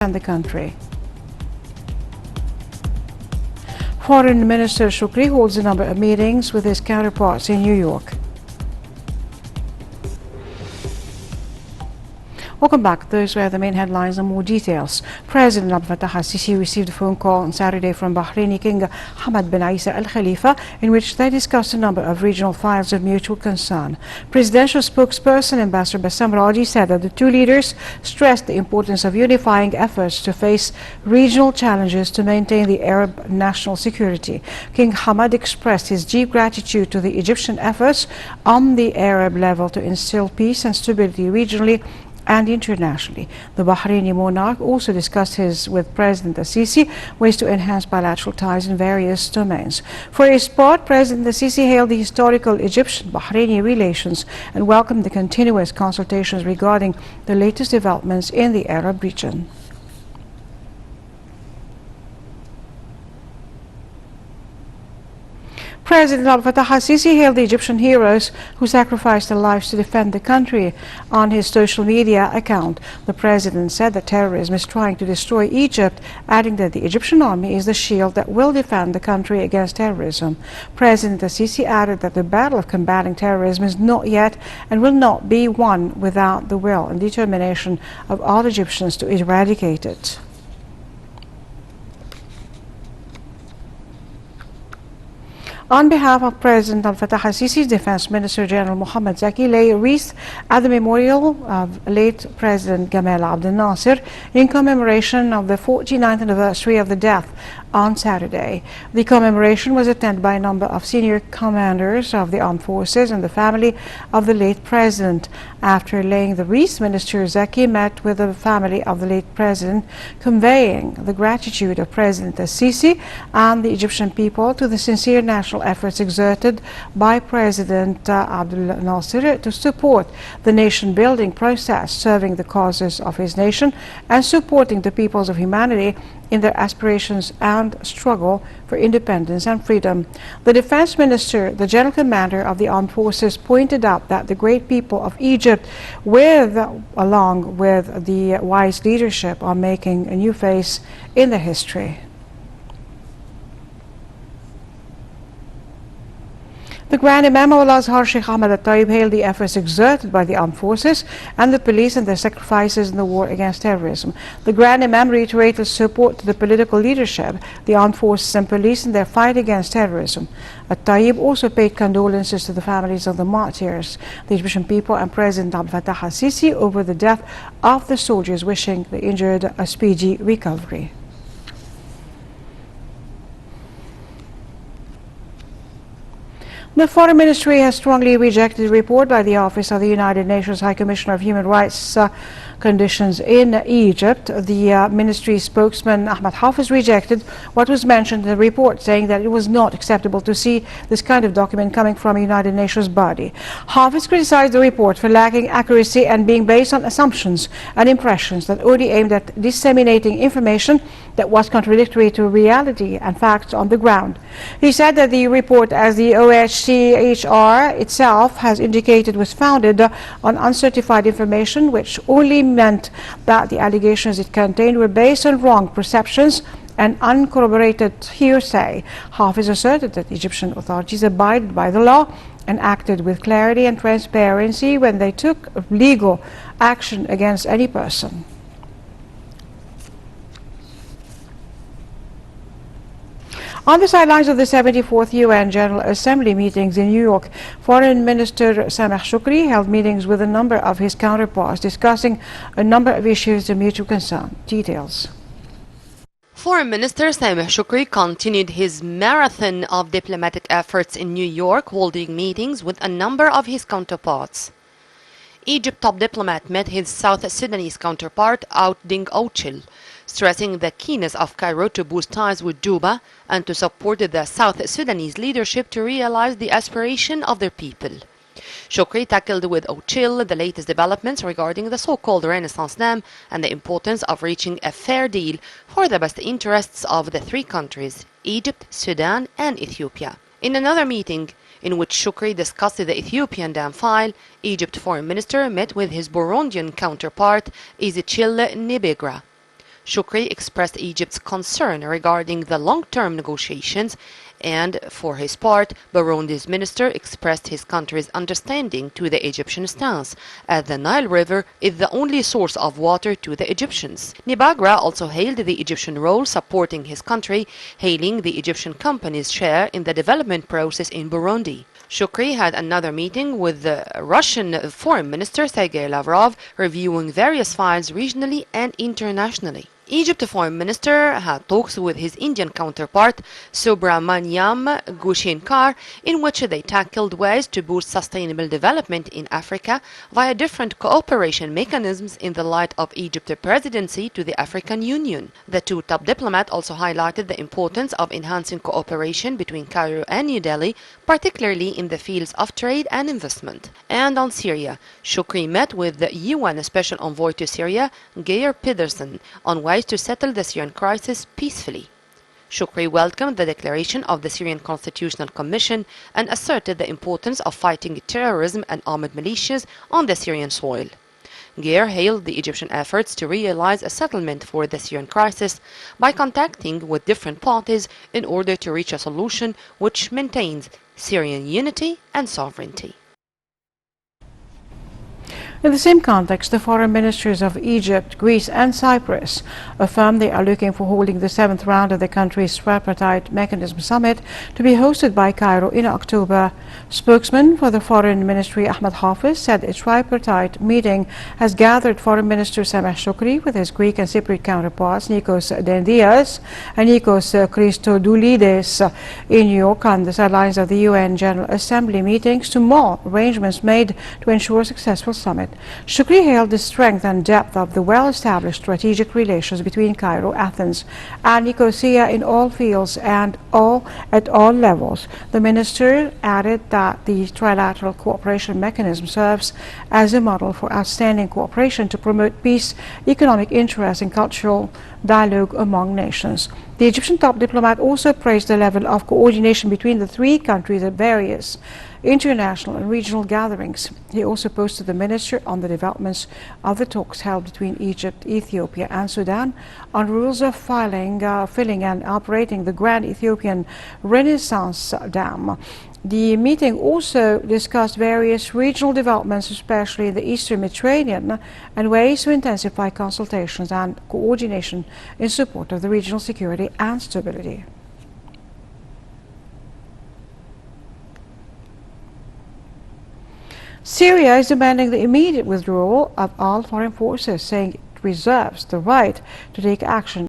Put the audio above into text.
and the country. Foreign Minister Shukri holds a number of meetings with his counterparts in New York. Welcome back. Those were the main headlines and more details. President Abdel Fattah al-Sisi received a phone call on Saturday from Bahraini King Hamad bin Isa Al Khalifa, in which they discussed a number of regional files of mutual concern. Presidential spokesperson Ambassador Bassam Raji said that the two leaders stressed the importance of unifying efforts to face regional challenges to maintain the Arab national security. King Hamad expressed his deep gratitude to the Egyptian efforts on the Arab level to instill peace and stability regionally and internationally. The Bahraini monarch also discussed with President al-Sisi ways to enhance bilateral ties in various domains. For his part, President al-Sisi hailed the historical Egyptian-Bahraini relations and welcomed the continuous consultations regarding the latest developments in the Arab region. President Abdel Fattah al-Sisi hailed the Egyptian heroes who sacrificed their lives to defend the country on his social media account. The president said that terrorism is trying to destroy Egypt, adding that the Egyptian army is the shield that will defend the country against terrorism. President al-Sisi added that the battle of combating terrorism is not yet and will not be won without the will and determination of all Egyptians to eradicate it. On behalf of President Abdel Fattah al-Sisi's Defense Minister General Mohammed Zaki lay a wreath at the memorial of late President Gamal Abdel Nasser in commemoration of the 49th anniversary of the death on Saturday. The commemoration was attended by a number of senior commanders of the armed forces and the family of the late president. After laying the wreath, Minister Zaki met with the family of the late president, conveying the gratitude of President al-Sisi and the Egyptian people to the sincere national efforts exerted by President Abdel Nasser to support the nation-building process, serving the causes of his nation and supporting the peoples of humanity in their aspirations and struggle for independence and freedom. The defense minister, the general commander of the armed forces, pointed out that the great people of Egypt, along with the wise leadership, are making a new phase in their history. The Grand Imam of Al-Azhar, Sheikh Ahmed al-Tayyib, hailed the efforts exerted by the armed forces and the police and their sacrifices in the war against terrorism. The Grand Imam reiterated support to the political leadership, the armed forces and police in their fight against terrorism. Al-Tayyib also paid condolences to the families of the martyrs, the Egyptian people and President Abdel Fattah al-Sisi over the death of the soldiers, wishing the injured a speedy recovery. The Foreign Ministry has strongly rejected a report by the Office of the United Nations High Commissioner of Human Rights conditions in Egypt. The ministry spokesman Ahmed Hafiz rejected what was mentioned in the report, saying that it was not acceptable to see this kind of document coming from a United Nations body. Hafiz criticized the report for lacking accuracy and being based on assumptions and impressions that only aimed at disseminating information that was contradictory to reality and facts on the ground. He said that the report, as the OHCHR itself has indicated, was founded on uncertified information, which only meant that the allegations it contained were based on wrong perceptions and uncorroborated hearsay. Hafiz asserted that Egyptian authorities abided by the law and acted with clarity and transparency when they took legal action against any person. On the sidelines of the 74th UN General Assembly meetings in New York, Foreign Minister Sameh Shukri held meetings with a number of his counterparts, discussing a number of issues of mutual concern. Details. Foreign Minister Sameh Shukri continued his marathon of diplomatic efforts in New York, holding meetings with a number of his counterparts. Egypt top diplomat met his South Sudanese counterpart Outding Ochil, stressing the keenness of Cairo to boost ties with Juba and to support the South Sudanese leadership to realize the aspiration of their people. Shukri tackled with Ochil the latest developments regarding the so-called Renaissance Dam and the importance of reaching a fair deal for the best interests of the three countries, Egypt, Sudan and Ethiopia. In another meeting, in which Shukri discussed the Ethiopian dam file, Egypt Foreign Minister met with his Burundian counterpart Ezechiel Nibigra. Shukri expressed Egypt's concern regarding the long-term negotiations, and for his part, Burundi's minister expressed his country's understanding to the Egyptian stance, as the Nile River is the only source of water to the Egyptians. Nibagra also hailed the Egyptian role supporting his country, hailing the Egyptian company's share in the development process in Burundi. Shukri had another meeting with the Russian Foreign Minister Sergei Lavrov, reviewing various files regionally and internationally. Egypt's foreign minister had talks with his Indian counterpart Subramanyam Gushinkar, in which they tackled ways to boost sustainable development in Africa via different cooperation mechanisms in the light of Egypt's presidency to the African Union. The two top diplomats also highlighted the importance of enhancing cooperation between Cairo and New Delhi, particularly in the fields of trade and investment. And on Syria, Shukri met with the UN Special Envoy to Syria, Geir Pedersen, on ways to settle the Syrian crisis peacefully. Shukri welcomed the declaration of the Syrian Constitutional Commission and asserted the importance of fighting terrorism and armed militias on the Syrian soil. Geir hailed the Egyptian efforts to realize a settlement for the Syrian crisis by contacting with different parties in order to reach a solution which maintains Syrian unity and sovereignty. In the same context, the foreign ministers of Egypt, Greece and Cyprus affirmed they are looking for holding the 7th round of the country's tripartite mechanism summit to be hosted by Cairo in October. Spokesman for the foreign ministry Ahmed Hafiz said a tripartite meeting has gathered Foreign Minister Sameh Shukri with his Greek and Cypriot counterparts Nikos Dendias and Nikos Christodoulides in New York on the sidelines of the UN General Assembly meetings to mull arrangements made to ensure a successful summit. Shukri hailed the strength and depth of the well-established strategic relations between Cairo, Athens, and Nicosia in all fields and at all levels. The minister added that the trilateral cooperation mechanism serves as a model for outstanding cooperation to promote peace, economic interest, and cultural dialogue among nations. The Egyptian top diplomat also praised the level of coordination between the three countries at various international and regional gatherings. He also posted the minister on the developments of the talks held between Egypt, Ethiopia and Sudan on rules of filling and operating the Grand Ethiopian Renaissance Dam. The meeting also discussed various regional developments, especially in the Eastern Mediterranean, and ways to intensify consultations and coordination in support of the regional security and stability. Syria is demanding the immediate withdrawal of all foreign forces, saying it reserves the right to take action